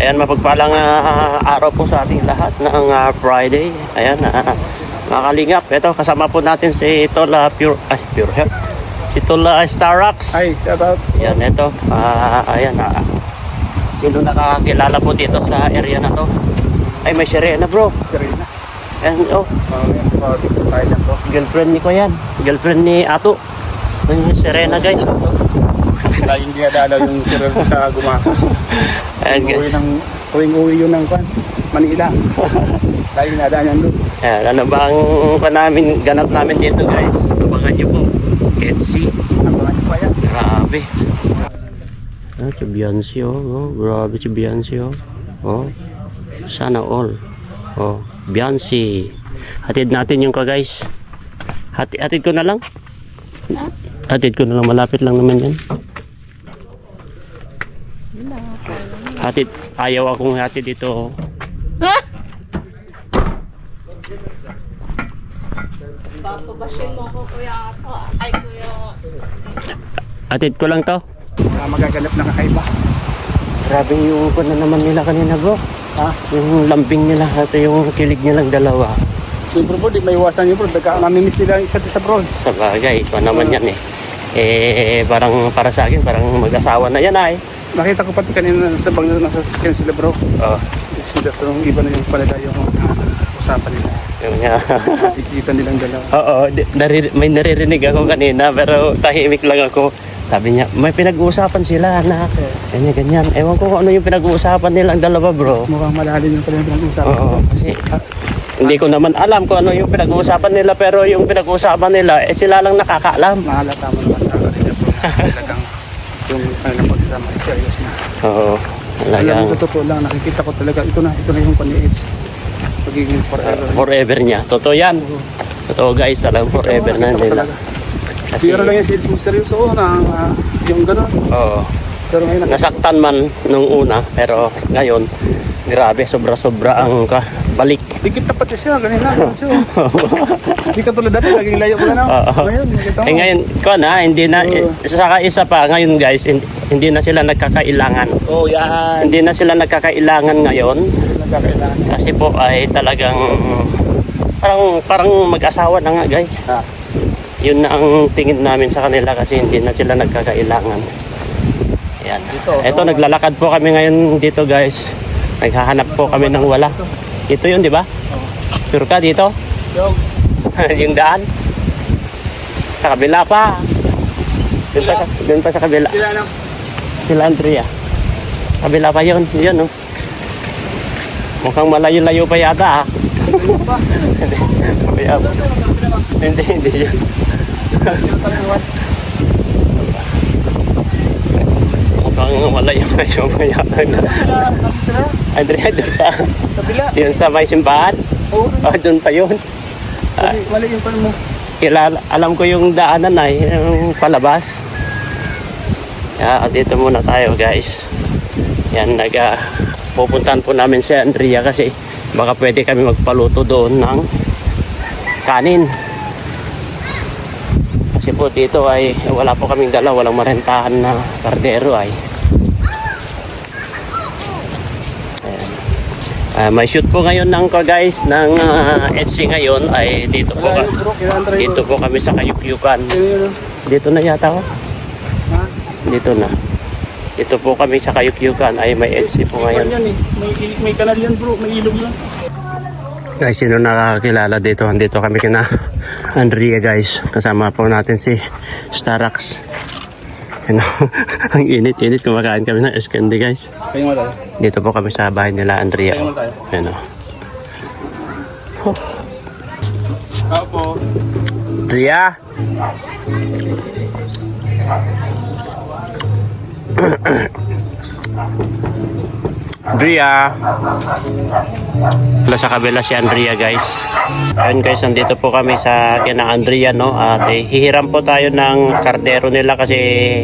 Ayan, mapagpalang araw po sa ating lahat ng Friday. Ayan, mga kalingap. Ito, kasama po natin si Tola Pure Health. Si Tola Starrocks. Hi, shout out. Ayan, ito. Ayan, sino nakakilala po dito sa area na to? Ay, may sirena bro. Serena. Ayan, oh. Dito tayo lang to. Girlfriend ni ko yan. Girlfriend ni Ato. Ayan yung sirena guys. Laging dinadalaw yung Serena sa Gumaka. Ayan guys. Uwi yun ng Manila. Laging dinadaan yan doon. Ayan, ano ba ang ganap namin dito guys? Abangan nyo po. Etsy. Abangan nyo pa yan. Grabe. Si Beyonce oh. Grabe si Beyonce oh. Oh. Sana all. Oh. Beyonce. Hatid natin yung guys. Hatid ko na lang. Hatid ko na lang. Malapit lang naman yan. Hatid. Ayaw akong hatid dito. Papabashin mo ko kuya ako. Ay kuya. Hatid ko lang to. Magaganap na kakaiba. Grabe yung na naman nila kanina bro. Ha? Yung lambing nila at yung kilig nilang dalawa. Siyempre bro, di may iwasan nyo bro. Namimiss nila isa't isa bro. Sa bagay, ito naman yan eh. Parang para sa akin, parang mag-asawa na yan ay. Nakita ko pati kanina sa bang nasa skin sila bro. Oh, Sila pero iba na yung palala yung usapan nila. yun nga. Ikita nilang dalawa. Oo, may naririnig ako kanina pero tahimik lang ako. Sabi niya, may pinag-uusapan sila na ganyan. Ewan ko kung ano yung pinag-uusapan nilang dalawa bro. Mukhang malalim yung pala yung usapan. Oo, kasi hindi ko naman alam kung ano yung pinag-uusapan nila pero yung pinag-uusapan nila, sila lang nakakaalam. Mahalata mo naman sa kanila bro. Talagang yung kanilang pagsasama ay serious na. Oo, Alam talagang mo sa totoo lang, nakikita ko talaga, ito na yung pani-age. Pagiging forever. forever niya. Totoo yan. Totoo guys, talagang forever na nila. Kasi, Pero lang yung sales mo seryoso na yung gano'n. oo. Pero ngayon, Nasaktan man nung una, pero ngayon, grabe, sobra-sobra ang balik. dikit tapat siya, ganina. Hindi ka tulad dati, laging layo ko na. Oo. Ngayon, makita mo. Ngayon, hindi na, saka isa pa, ngayon guys, hindi na sila nagkakailangan. Oh, yan. Hindi na sila nagkakailangan ngayon, Nagkakailangan. kasi po ay talagang, parang mag-asawa na nga guys. Ah. Yun na ang tingin namin sa kanila kasi hindi na sila nagkakailangan. Ayan. Ito, naglalakad po kami ngayon dito guys. Naghahanap po kami ng wala. Ito yun, di ba? Sure ka dito? Yung, Yung daan? Sa kabila pa. Doon pa sa kabila. sila lang. Sila Andrea. Kabila pa yun. Yun, oh. Mukhang malayo-layo pa yata, ah. Hindi yun. Mukhang malayo-layo pa yata. Andrea, doon pa. Kabila. Yun sa may simbahan. Oo, Doon pa yun. mali yung pala mo. Alam ko yung daanan ay yung palabas. Dito muna tayo guys. Yan, pupuntahan po namin si Andrea kasi baka pwede kami magpaluto doon ng kanin. Kasi po dito ay wala po kaming dala, walang marentahan na kardero ay. May shoot po ngayon ng guys ng Etsy ngayon ay dito po kami sa Kayukyukan. Dito na yata ko. Ha? Dito na. Dito po kami sa Kayukyukan ay may Etsy po ngayon. Yan eh. May kanal yan bro, may ilog yan. Guys, sino nakakilala dito? Andito kami kina Andrea guys. Kasama po natin si Starrocks. Ano, ang init-init. Kumakain kami ng escande guys. Kayo mo tayo. Dito po kami sa bahay nila Andrea. Kayo mo tayo. Ano. Kao po. Andrea! Andrea! Wala sa kabila si Andrea guys. Ayun guys, nandito po kami sa kina Andrea no. At hihiram po tayo ng kardero nila kasi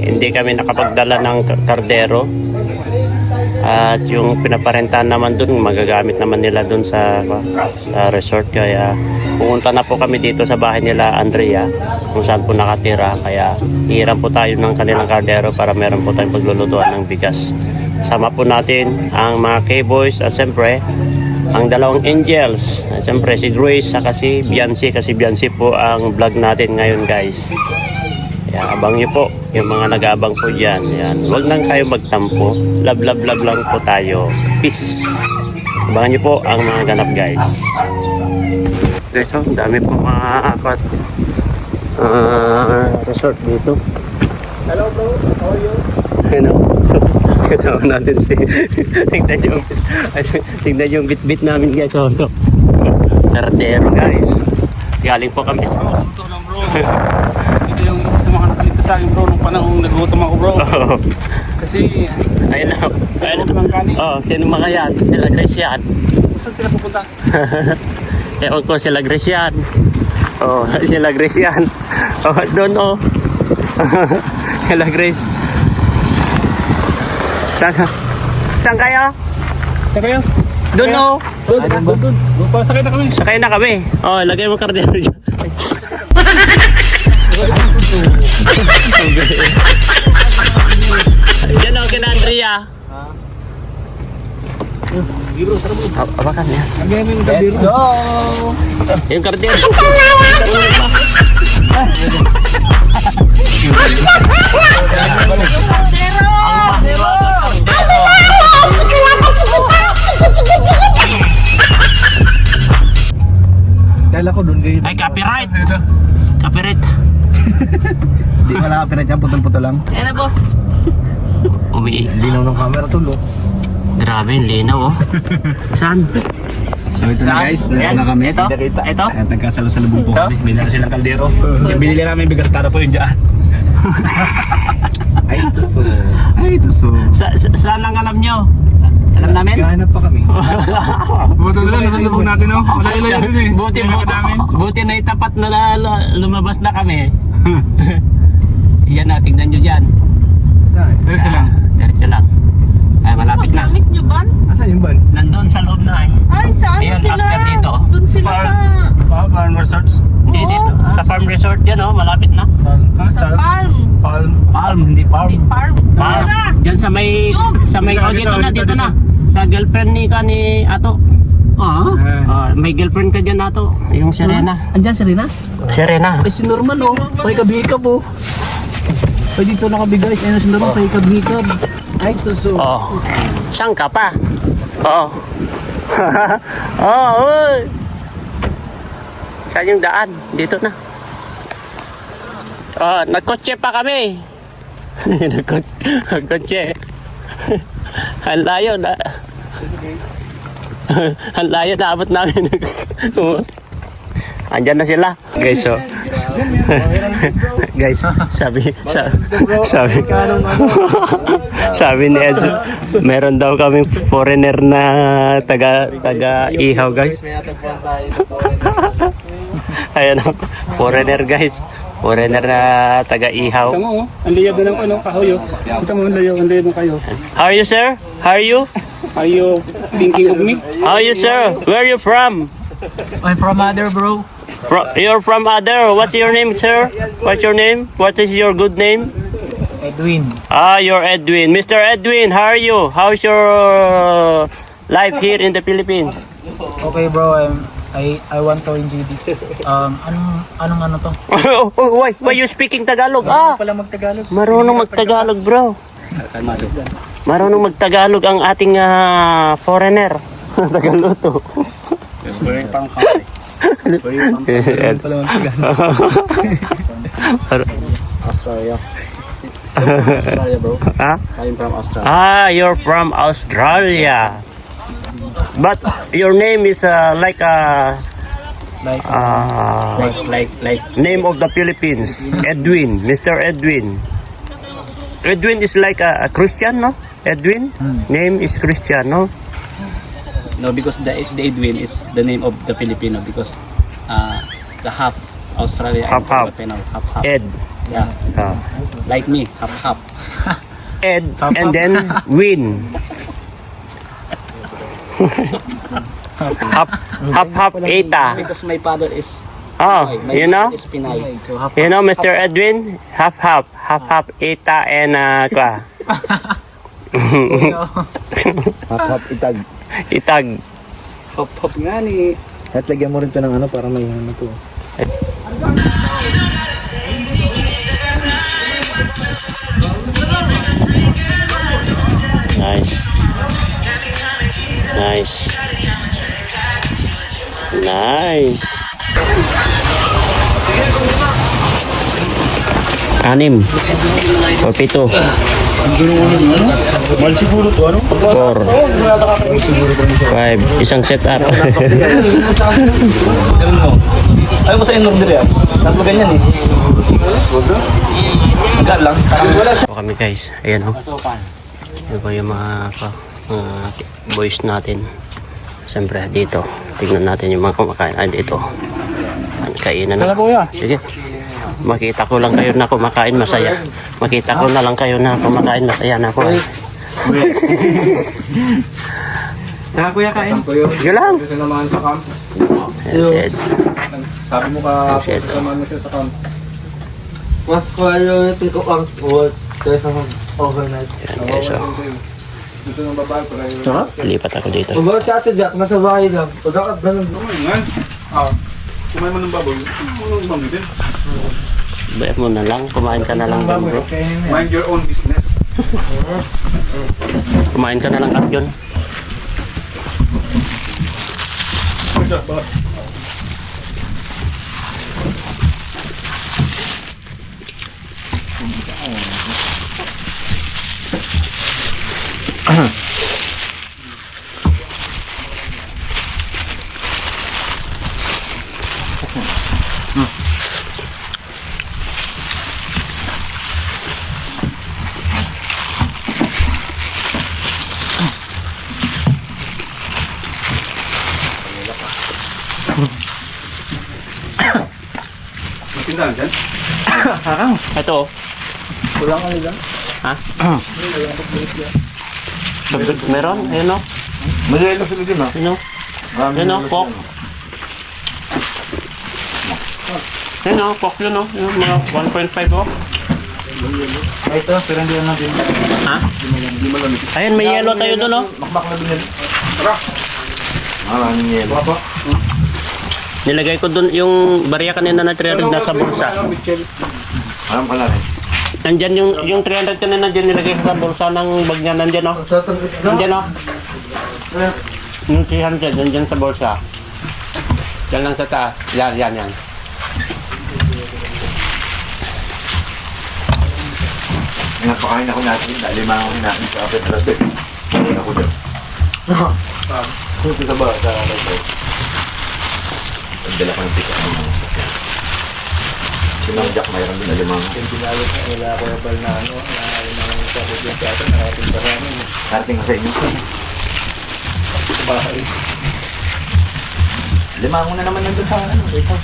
hindi kami nakapagdala ng kardero. At yung pinaparentahan naman dun, magagamit naman nila dun sa resort. Kaya pumunta na po kami dito sa bahay nila Andrea kung saan po nakatira. Kaya hiram po tayo ng kanilang kardero para meron po tayong paglulutuan ng bigas. sama po natin ang mga K-boys at siyempre ang dalawang angels. Siyempre si Grace saka si Biancy, kasi Biancy po ang vlog natin ngayon guys. Kaya abang nyo po yung mga nag-aabang po dyan. Yan. Huwag nang kayo magtampo. Love lang po tayo. Peace. Abangan nyo po ang mga ganap guys. Guys, oh, dami po mga akwat resort dito. Hello bro, how are you? Ano? Kasama natin si tignan yung bit-bit namin guys. Oh, ito. Kardero guys. Galing po kami. Ito lang bro. Ito yung gusto mga nakalita sa akin bro nung panahong nagutom ako bro. Oh. Kasi Ayun na. Ayun nagutom ang kanin. Oh, sino mga yan? Sila Grace yan. Saan sila pupunta? Ewan ko, sila Grace yan. Oh, sila Grace yan. Oh, doon oh. Sila Grace. Saan kayo? Saan kayo? Doon oh. Doon. Pasakay na kami. Sakay na kami. Oh, lagay mo kardero dyan. Yan oh, kina Andrea. Abakan yan. Let's go! Yung kardero. Dala ko doon kayo. Ay, copyright. Copyright. Di wala copyright yan, putol-putol lang. Yan na, boss. Linaw ng camera tulo. Grabe, yung linaw oh. Saan? So ito na guys, nandito na kami. Ito? Ito? At nagkasalo-salubong po kami. Binili na silang kaldero. Yung binili namin bigas para po yung dyan. Ay, tuso. Ay, tuso. Saan ang alam nyo? Alam namin? Gahanap pa kami. Buto doon, nasalubong natin oh. Wala ilayo din eh. Buti na itapat na lumabas na kami. Yan na, tignan nyo dyan. Diretso lang. Diretso lang. Ay, malapit na. Gamit nyo ba? Asan yung van? Nandun sa loob na ay. Ay, saan Ayan, sila? after dito. Doon sila sa... Farm Resorts? Hindi dito. Sa farm resort yan oh, malapit na. Sa palm. Palm, hindi farm. Hindi, farm. Farm. Diyan sa may... oh, dito na. Sa girlfriend ni Ato. May girlfriend ka dyan Ato. Yung Serena. Andyan si Rina? Serena. Ay si Norman oh. Pakikab-hikab oh. Ay dito nakabigay. Ayun si Norman, pakikab-hikab. Ay tuso. Oh. Saan ka pa? Oo. Oh, uy. Saan yung daan? Dito na. Oh, nagkotse pa kami. Nagkotse. Ang layo na. Ang layo na abot namin. Andyan na sila. Guys, so. Guys, sabi ni Ed, meron daw kaming foreigner na taga ihaw guys. Ayan o, foreigner guys. Foreigner na taga ihaw. Ito mo oh. Ang liyab na ng ano, kahoy oh. Ito mo ang liyab ng kayo. How are you sir? How are you? Are you thinking of me? How are you sir? Where are you from? I'm from Mother bro. You're from Other. What's your name sir? What's your name? What is your good name? Edwin. Ah, you're Edwin. Mr. Edwin, how are you? How's your life here in the Philippines? Okay bro, I want to enjoy this. Anong ano to? Why you speaking Tagalog? Ah, Pala magtagalog. marunong magtagalog, bro. Marunong magtagalog ang ating foreigner. Tagaluto. Pang kahoy. Pala magtagalog. Australia. Australia bro. Ah? I'm from Australia. Ah, you're from Australia. But your name is like Like name of the Philippines. Edwin, Mr. Edwin. Edwin is like a Christian, no? Edwin? Name is Christian, no? No, because the Edwin is the name of the Filipino because the half Australia Half, and half. Filipino half. Ed. Yeah, Ah. like me, half. Ed and then win. Half eta. Because my father is Oh, Pinoy. My you know? mother is Pinay. You know, Mr. Edwin, half eta and Hap-hap itag. Itag. Hop-hop nga ni. At lagyan mo rin to ng ano para may ano to. Nice. Nice. Nice. 6 o 7. Mal siguro to ano? 4 5. Isang setup. Ganun mo. Ayaw ko sa inog dili ah. Tatlo ganyan eh. Agad lang. Parang wala siya. Kami guys. Ayan o. Yan po yung mga boys natin. Siyempre dito. Tignan natin yung mga kumakain. Ay dito. Kainan na. Sige. Makita ko lang kayo na kumakain masaya. Makita ko na lang kayo na kumakain masaya na po. Kuya kain. Sige lang. Gusto naman sa camp. Ayan si Eds. Sabi mo ka, Ayan si Eds. samahan mo siya sa camp. Mas kayo tiko ang uwat kaysa mag-overnight. Ayan guys o. Gusto ng babae para yung... Lipat ako dito. Uwat sa ate Jack, nasa bahay lang. Pagkakat ganun. Kumain mo ng baboy. Ano yung din? Bayad mo na lang. Kumain ka na lang dun bro. Mind your own business. Kumain ka na lang at yun. Tindahan dyan? Ito. Kulang ka nila. Ha? Meron? Ayun o. Madali lang sila din ha. Ayun o. Ayun o. Pork. Ayun o. Pork yun o. Yung mga 1.5 o. Ito, pero hindi na din. Ha? Ayun, may yellow tayo doon o. Makmak na din yan. Maraming yelo. Nilagay ko doon yung barya kanina na 300 na sa bulsa. Alam ka na rin. Nandyan yung 300 kanina dyan nilagay ko sa bulsa ng bag niya. Nandyan o. Sa itong isda. Nandyan o. Yung 300 nandyan sa bulsa. Yan lang sa taas. Yan. Napakain ako natin. Dahil 5 ako natin sa kapit na rin. Hindi ako dyan. Kunti ka ba sa ito? Pagdala ko ng pika ng mga sakyan. Sinang Jack mayroon din na 5. Yung pinalot na nila ako na bal na ano, na yung sabot yung sa atin, nakating pa rin. Karating sa inyo. Sa bahay. 5 mo na naman nandun sa ano. Ito.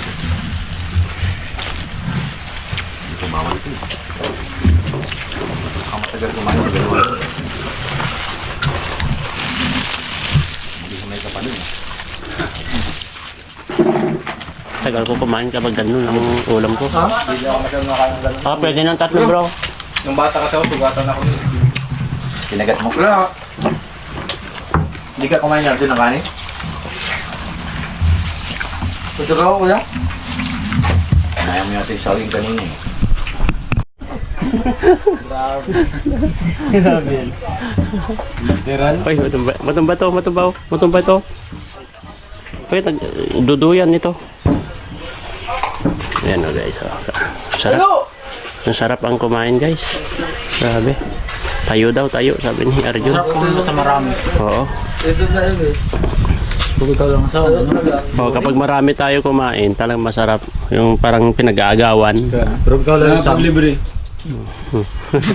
Hindi ko mawal ito. Baka matagal kumain ng dalawa. Hindi ko may kapalun. Tagal ko kumain kapag ganun ang ulam ko. Hindi ako masyadong nakain ng gano'n. Pwede ng 3 bro. Nung bata kasi ako, sugatan ako. Kinagat mo. Wala. Hindi ka kumain natin ng kanin? Gusto ka ko kuya? Kaya mo natin saging kanina eh. Ay, matumba to. Ay, duduyan nito. Ayan o guys. Sarap. Ang sarap ang kumain guys. Grabe. Tayo, sabi ni Arjun. Sa marami. Oo. Ito na yun eh. Ikaw lang sa Oh, kapag marami tayo kumain, talagang masarap. Yung parang pinag-aagawan. Pero ikaw lang sa libre.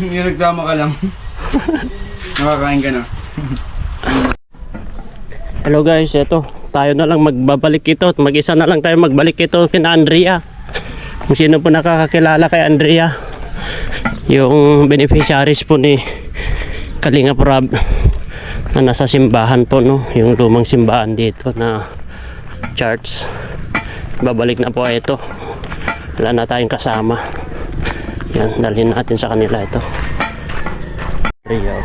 Yung nagtama ka lang. Nakakain ka na. Hello guys, eto. Tayo na lang magbabalik ito. Mag-isa na lang tayo magbalik ito kina Andrea. Kung sino po nakakakilala kay Andrea. Yung beneficiaries po ni Kalinga Prab na nasa simbahan po, no, yung lumang simbahan dito na church. Babalik na po ito. Wala na tayong kasama. Yan, dalhin natin sa kanila ito. Rio.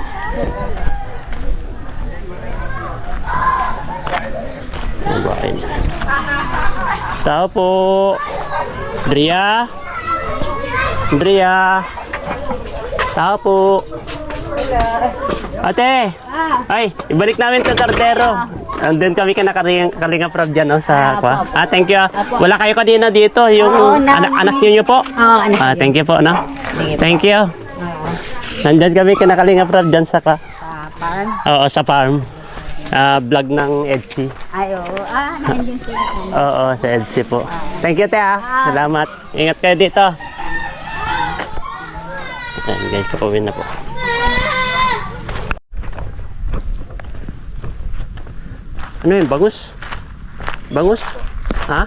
Babae niya. Tao po. Andrea. Andrea. Tao po. Ate. Ay, ibalik namin sa kardero. Andun kami Kalinga Prab dyan, no, sa kwa. Thank you. Wala kayo kanina dito, yung anak niyo po? Oo, anak Thank you po, no? Thank you. Nandyan kami Kalinga Prab dyan sa kwa. Sa farm. Oo, sa farm. Vlog ng EDC. Ay, oo. Nandiyan sila. Oo, sa EDC po. Thank you, te, Salamat. Ingat kayo dito. Ayan, guys, pauwi na po. Ano yun? Bangus? Bangus? Ha?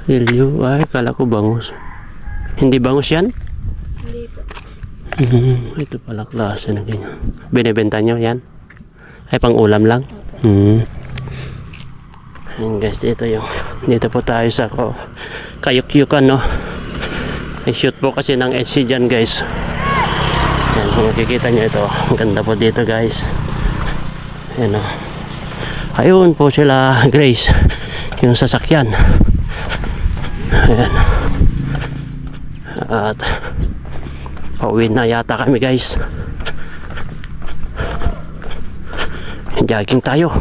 Liliw. Ay, kala ko bangus. Hindi bangus yan? Hindi po. Ito pala klase na ganyan. Binibenta nyo yan? Ay, pang ulam lang? Ayan guys, dito po tayo sa Kayukyukan, no? Ay, shoot po kasi ng SC dyan, guys. Ayan, kung makikita nyo ito. Ang ganda po dito, guys. Ayan, no? Ayun po sila, Grace, yung sasakyan. Ayan. At pauwi na yata kami, guys. Jogging tayo.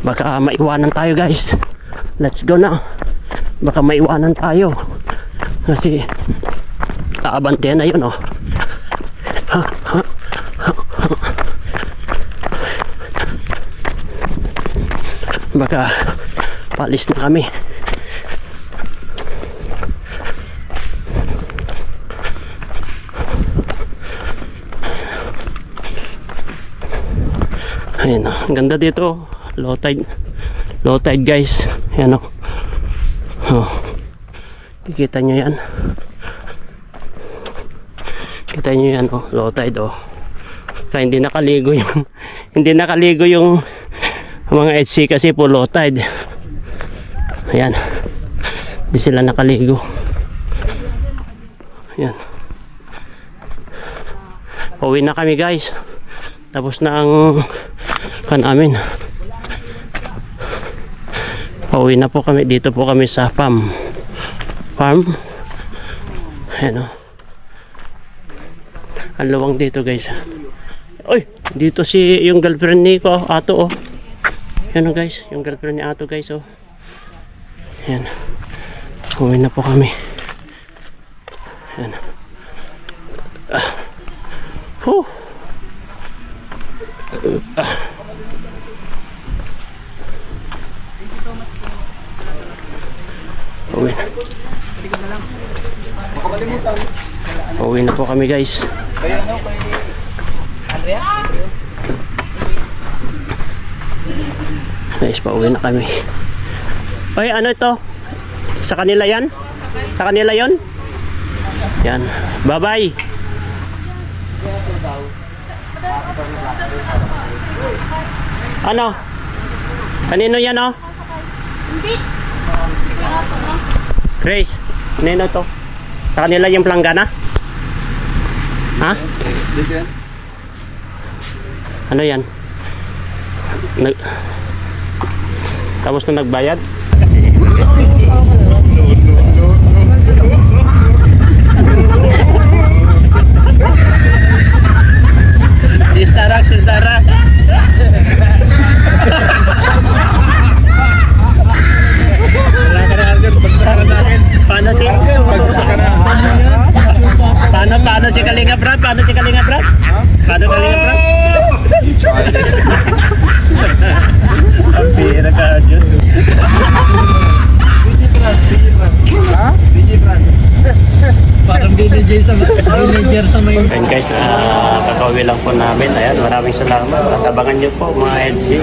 Baka maiwanan tayo, guys. Let's go na. Baka maiwanan tayo. Kasi kaabante na yun, oh. Baka palis na kami. Ayan, ang ganda dito. Low tide guys. Ayan, kikita nyo yan. Kita nyo yan, low tide, kaya hindi nakaligo yung mga HC kasi po low tide. Ayan, hindi sila nakaligo. Ayan, pauwi na kami, guys. Tapos na ang amin. Pauwi na po kami. Dito po kami sa farm. Ayan, ang luwang dito, guys. Uy, dito yung girlfriend ni Ato, Yan, guys, yung girlfriend ni Ato, guys, Yan. Uwi na po kami. Yan. Uwi na po kami, guys. Guys, pauwi na kami. Oy, ano ito? Sa kanila yan? Sa kanila yon? Yan. Bye-bye. Ano? Kanino yan, Hindi. Grace, kanino to? Sa kanila yung planggana? Ha? Ano yan? Tapos na nagbayad? Sistara. Paano si Kalinga Prab? Paano Kalinga Prab? Ang pira ka, Diyos. Parang villager sa may... And guys, kakauwi lang po namin. Ayan, maraming salamat. At abangan nyo po mga EDC.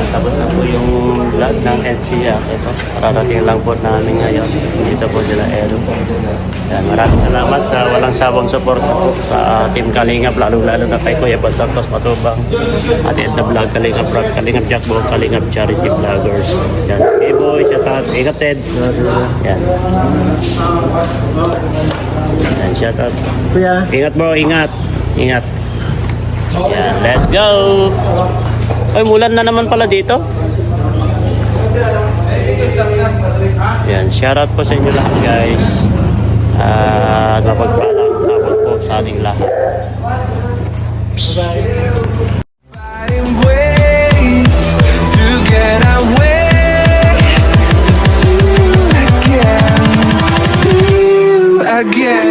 Tapos na po yung vlog ng EDC. Ito, pararating lang po namin ngayon. Dito po sila Ero. Ayan, maraming salamat sa walang sawang support po sa Team Kalingap, lalo-lalo na kay Kuya Bal Santos Matubang, at Edna Vlog, Kalingap Rock, Kalingap Jackbo, Kalingap Charity Vloggers. Ayan, hey boy, shout out, ingat Teds. Ayan. Ayan, shout out. Kuya. Ingat bro, ingat. Yan, let's go! Ay, mulan na naman pala dito. Yan, shoutout po sa inyo lahat guys. At mapagpalang hapon po sa ating lahat. Finding ways to get away, to see you again, see you again.